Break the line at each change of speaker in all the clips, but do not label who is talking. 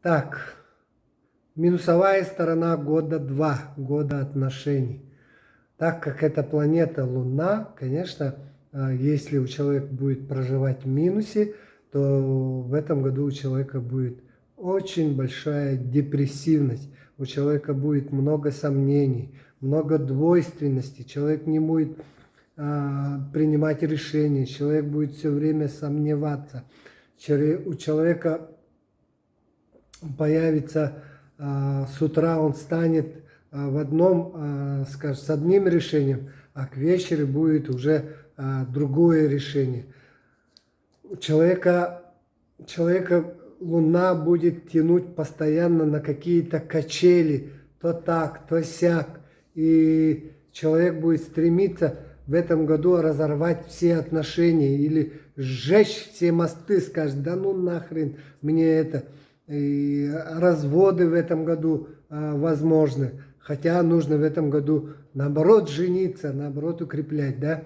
Так, минусовая сторона года 2, года отношений. Так как это планета Луна, конечно, если у человека будет проживать в минусе, то в этом году у человека будет очень большая депрессивность. У человека будет много сомнений, много двойственности. Человек не будет принимать решения, человек будет все время сомневаться. У человека появится с утра, он станет в одном, скажем, с одним решением, а к вечеру будет уже другое решение. Человека Луна будет тянуть постоянно на какие-то качели, то так, то сяк. И человек будет стремиться в этом году разорвать все отношения или сжечь все мосты, скажет, да ну нахрен мне это. И разводы в этом году возможны. Хотя нужно в этом году наоборот жениться, наоборот укреплять, да.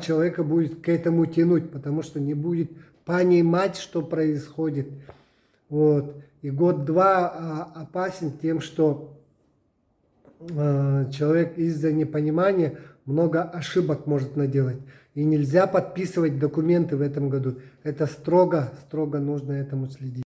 Человека будет к этому тянуть, потому что не будет понимать, что происходит. Вот. И год-два опасен тем, что человек из-за непонимания много ошибок может наделать. И нельзя подписывать документы в этом году. Это строго нужно этому следить.